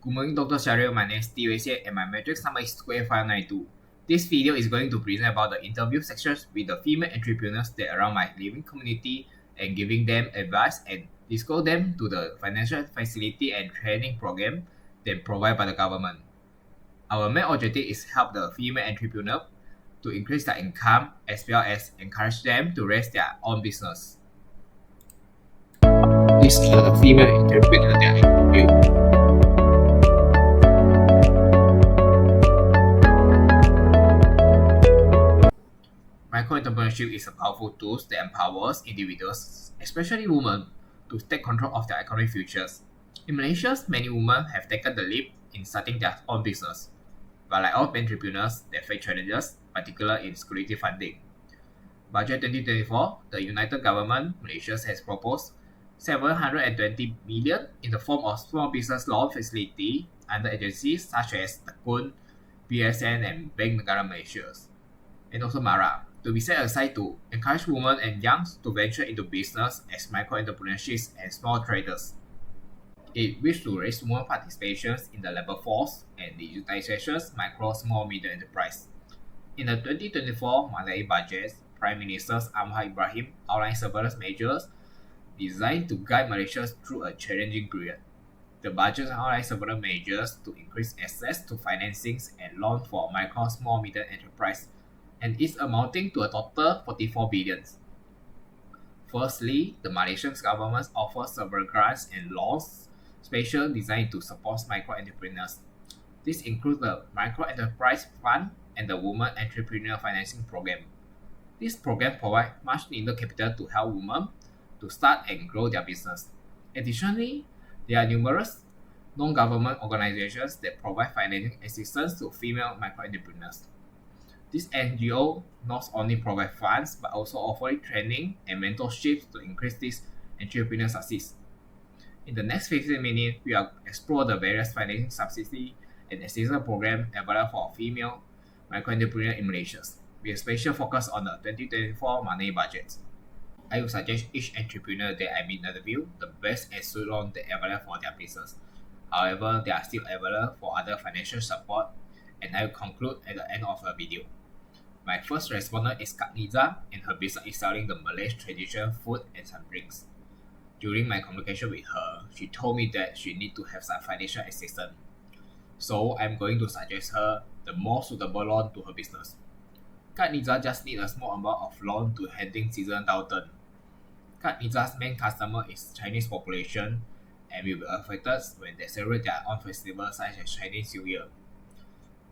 Good morning, Dr. Shahril. My name is Tee Wei Xian and my matrix number is 592. This video is going to present about the interview sections with the female entrepreneurs that around my living community and giving them advice and disclose them to the financial facility and training program that provided by the government. Our main objective is help the female entrepreneur to increase their income as well as encourage them to raise their own business. These are the female entrepreneurs that I interviewed. Micro-entrepreneurship is a powerful tool that empowers individuals, especially women, to take control of their economic futures. In Malaysia, many women have taken the leap in starting their own business. But like all entrepreneurs, they face challenges, particularly in security funding. Budget 2024, the United Government Malaysia has proposed 720 million in the form of small business loan facility under agencies such as Tekun, BSN, and Bank Negara Malaysia, and also MARA, to be set aside to encourage women and youngs to venture into business as micro-entrepreneurships and small traders. It wishes to raise women participations in the labor force and digitization's micro, small, medium enterprise. In the 2024 Malay budget, Prime Minister Ahmad Ibrahim outlined several measures designed to guide Malaysia through a challenging period. The budget outlines several measures to increase access to financings and loans for micro, small, medium enterprise, and is amounting to a total 44 billion. Firstly, the Malaysian government offers several grants and loans special designed to support micro-entrepreneurs. This includes the Micro Enterprise Fund and the Women Entrepreneur Financing Program. This program provides much needed capital to help women to start and grow their business. Additionally, there are numerous non-government organizations that provide financial assistance to female micro-entrepreneurs. This NGO not only provide funds but also offer training and mentorship to increase this entrepreneur success. In the next 15 minutes, we will explore the various financing subsidy and assistance programs available for female micro-entrepreneurs in Malaysia, with a special focus on the 2024 money budget. I will suggest each entrepreneur that I meet interview the best and suit loan that available for their business. However, they are still available for other financial support, and I will conclude at the end of the video. My first respondent is Kak Niza, and her business is selling the Malay traditional food and some drinks. During my communication with her, she told me that she needs to have some financial assistance. So I'm going to suggest her the more suitable loan to her business. Kak Niza just needs a small amount of loan to handling season downturn. Kak Niza's main customer is Chinese population and will be affected when they celebrate their own festivals such as Chinese New Year.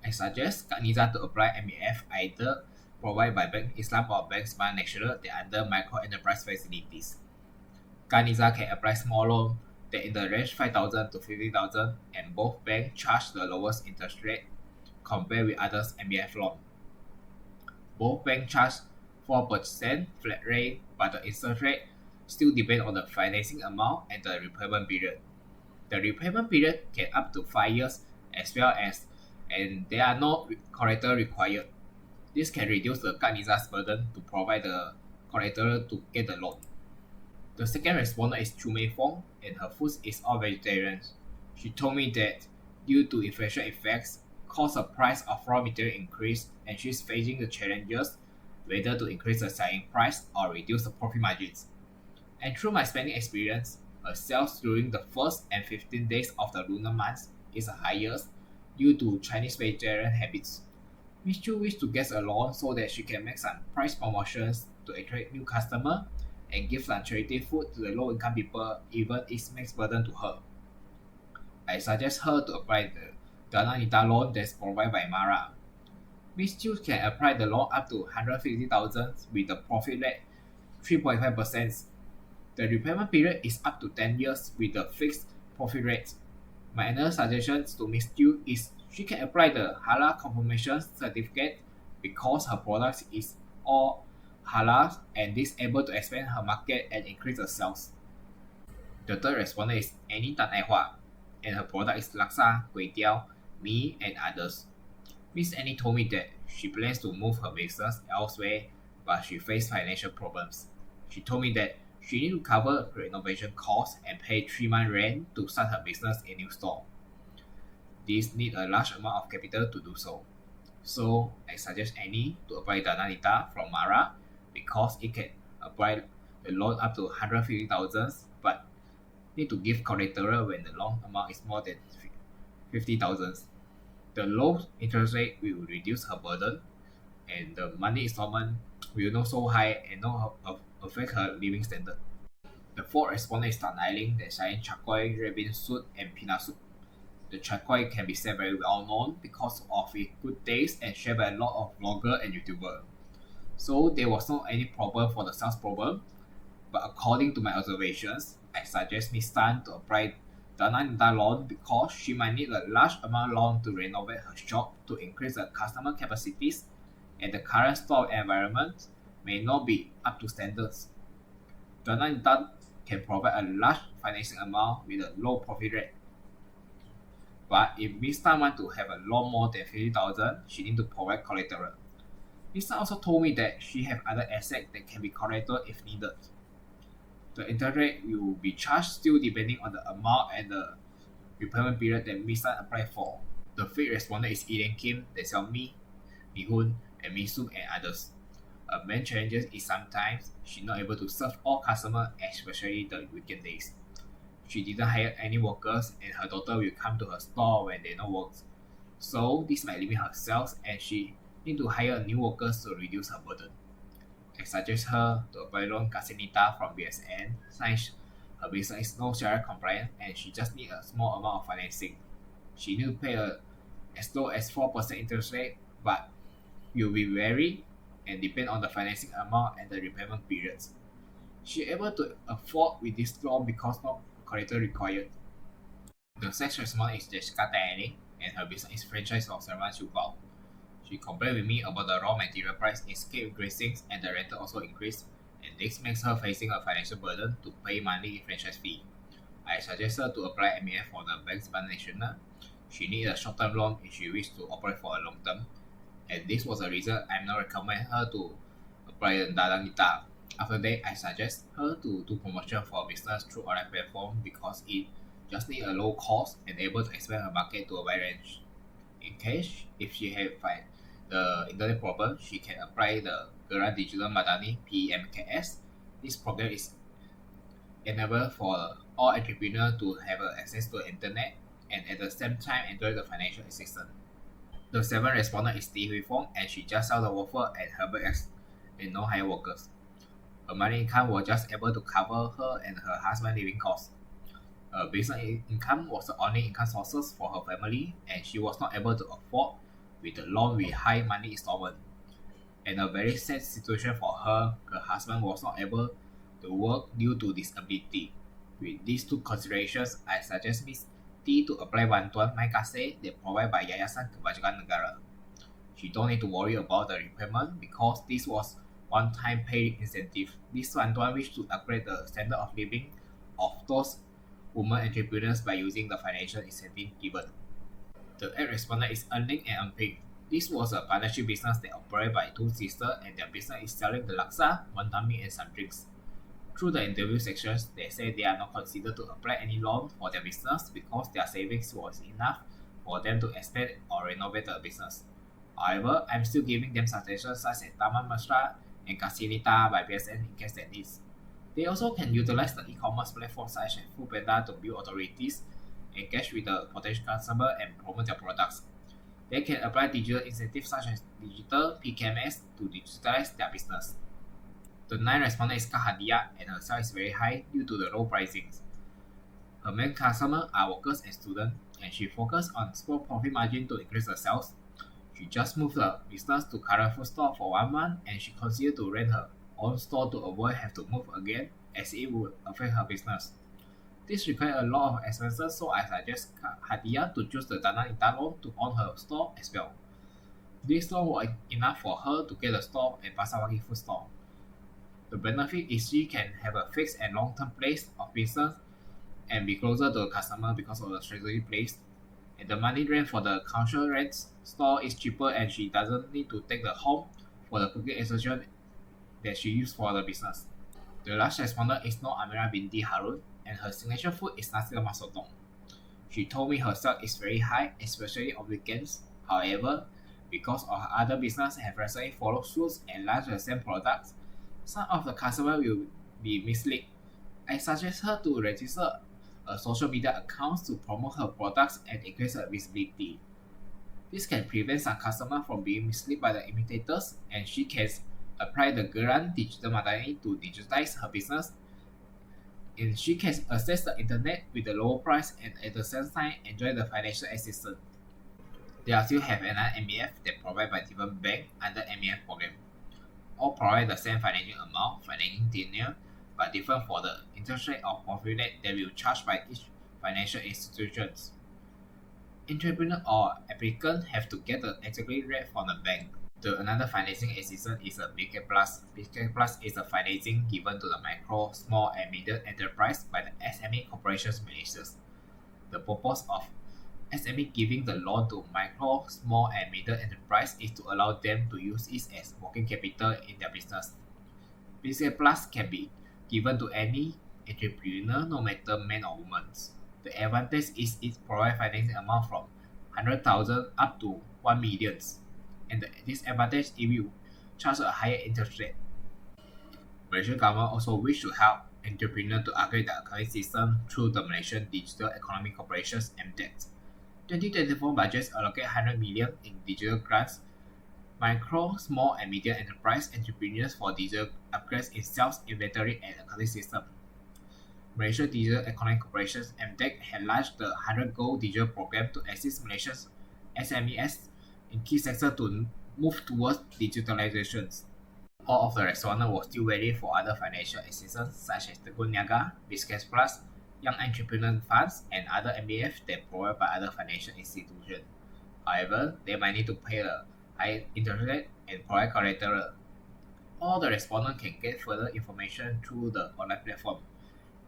I suggest Kak Niza to apply MEF either provided by Bank Islam or Bank Smart National that under micro enterprise facilities. Kak Niza can apply small loan that in the range 5,000 to 50,000 and both banks charge the lowest interest rate compared with others MEF loan. Both banks charge 4% flat rate, but the interest rate still depends on the financing amount and the repayment period. The repayment period can up to 5 years as well as and there are no collateral required. This can reduce the Kak Niza's burden to provide the collateral to get the loan. The second respondent is Chu Mei Fong, and her food is all vegetarian. She told me that due to inflation effects, cost of price of raw material increase, and she's facing the challenges whether to increase the selling price or reduce the profit margins. And through my spending experience, her sales during the first and 15 days of the lunar months is the highest due to Chinese vegetarian habits. Miss Chu wished to get a loan so that she can make some price promotions to attract new customers and give some charity food to the low-income people even if it makes burden to her. I suggest her to apply the Dana Nita loan that's provided by MARA. Miss Chu can apply the loan up to 150,000 with the profit rate 3.5%. The repayment period is up to 10 years with the fixed profit rate. My another suggestion to Miss Chu is she can apply the Halal Confirmation Certificate because her product is all halal and this able to expand her market and increase the sales. The third respondent is Annie Tan Ai Hua, and her product is Laksa, Kway Teow, Mee, and others. Miss Annie told me that she plans to move her business elsewhere, but she faced financial problems. She told me that she needs to cover renovation costs and pay 3 months rent to start her business in new store. These need a large amount of capital to do so. So I suggest Annie to apply Dana Nita from Mara because it can apply the loan up to 150,000, but need to give collateral when the loan amount is more than 50,000. The low interest rate will reduce her burden, and the monthly installment will not so high and not affect her living standard. The fourth respondent is Tan Ailing that selling char kway, red bean soup, and peanut soup. The char kway can be said very well known because of its good taste and shared by a lot of vloggers and YouTubers. So there was not any problem for the sales problem, but according to my observations, I suggest Miss Tan to apply Dana Nita loan because she might need a large amount loan to renovate her shop to increase the customer capacities, and the current store environment may not be up to standards. Dana Nita can provide a large financing amount with a low profit rate. But if Miss Tan wants to have a loan more than 50,000, she needs to provide collateral. Miss Tan also told me that she have other assets that can be collateral if needed. The interest rate will be charged still depending on the amount and the repayment period that Miss Tan applied for. The fifth respondent is Eden Kim that sell mee, mee hoon, and mee soup and others. A main challenge is sometimes she not able to serve all customers, especially the weekend days. She didn't hire any workers and her daughter will come to her store when they no work. So this might limit her sales and she need to hire new workers to reduce her burden. I suggest her to apply loan Casinita from BSN since her business is no share compliant and she just need a small amount of financing. She need to pay as low as 4% interest rate, but will be vary and depend on the financing amount and the repayment periods. She able to afford with this loan because no collateral required. The sixth respondent is Jessica Tang and her business is franchise of Servan Chubao. She complained with me about the raw material price is keep increasing and the rental also increased, and this makes her facing a financial burden to pay monthly franchise fee. I suggest her to apply MEF for the Banks Ban National. She needs a short-term loan if she wishes to operate for a long term, and this was the reason I'm not recommend her to apply the Dana Nita. After that, I suggest her to do promotion for business through online platform because it just need a low cost and able to expand her market to a wide range. In case if she have find the internet problem, she can apply the Gerak Digital Madani PMKS. This program is enabled for all entrepreneurs to have access to the internet and at the same time enjoy the financial assistance. The seventh respondent is Tee Wei Xian and she just sell the waffle and herbal eggs and no hire workers. Her monthly income was just able to cover her and her husband living costs. Her business income was the only income sources for her family and she was not able to afford with the loan with high money installment. And a very sad situation for her, her husband was not able to work due to disability. With these two considerations, I suggest Ms. T to apply bantuan My Kasih that provided by Yayasan Kebajikan Negara. She don't need to worry about the repayment because this was one-time pay incentive. This bantuan wish to upgrade the standard of living of those women entrepreneurs by using the financial incentive given. The eighth respondent is Earning and Unping. This was a partnership business that operated by two sisters and their business is selling the laksa, wanton mee and some drinks. Through the interview sections, they say they are not considered to apply any loan for their business because their savings was enough for them to expand or renovate the business. However, I'm still giving them suggestions such as Taman Mesra and Casinita by BSN in case they need. They also can utilize the e-commerce platform such as Foodpanda to build authorities, engage with the potential customer and promote their products. They can apply digital incentives such as digital PKMS to digitalize their business. The ninth respondent is Kahadia and her sales is very high due to the low pricings. Her main customers are workers and students and she focused on small profit margin to increase her sales. She just moved the business to current food store for 1 month and she considered to rent her own store to avoid have to move again as it would affect her business. This requires a lot of expenses, so I suggest Hadia to choose the Dana Nita loan to own her store as well. This loan was enough for her to get a store at Pasar food store. The benefit is she can have a fixed and long-term place of business and be closer to the customer because of the strategic place. And the money rent for the council rent store is cheaper and she doesn't need to take the home for the cooking essential that she used for the business. The last respondent is Nur Amira binti Harun and her signature food is nasi lemak sotong. She told me her sales is very high, especially on weekends. However, because of her other business have recently followed suit and launched the same products, some of the customers will be misled. I suggest her to register a social media account to promote her products and increase her visibility. This can prevent some customers from being misled by the imitators, and she can apply the grant digital marketing to digitize her business. And she can access the internet with a lower price and at the same time enjoy the financial assistance. They still have another MBF that provided by different bank under MBF program. All provide the same financing amount, financing tenure, but different for the interest rate or profit rate that will charge by each financial institutions. Entrepreneur or applicant have to get the exactly rate from the bank. The another financing assistance is a BK Plus. BK Plus is a financing given to the micro, small, and medium enterprise by the SME Corporations Malaysia. The purpose of SME giving the loan to micro, small, and medium enterprise is to allow them to use it as working capital in their business. BK Plus can be given to any entrepreneur, no matter man or woman. The advantage is it provides financing amount from 100,000 up to 1 million. And the disadvantage it will charge a higher interest rate. Malaysian government also wish to help entrepreneurs to upgrade the accounting system through the Malaysian Digital Economy Corporation's MDEC. 2024 budgets allocate 100 million in digital grants micro, small, and medium enterprise entrepreneurs for digital upgrades in sales, inventory, and accounting system. Malaysia Digital Economy Corporation (MDEC) had launched the 100 Go Digital Program to assist Malaysia's SMEs in key sectors to move towards digitalization. All of the respondents were still waiting for other financial assistance such as the Teguh Niaga, Business Plus, Young Entrepreneur Funds, and other MBF that provided by other financial institutions. However, they might need to pay a high interest rate and provide collateral. All the respondents can get further information through the online platform.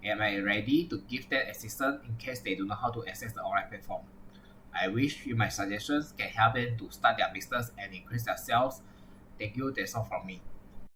Am I ready to give them assistance in case they don't know how to access the online platform? I wish my suggestions can help them to start their business and increase their sales. Thank you, that's all from me.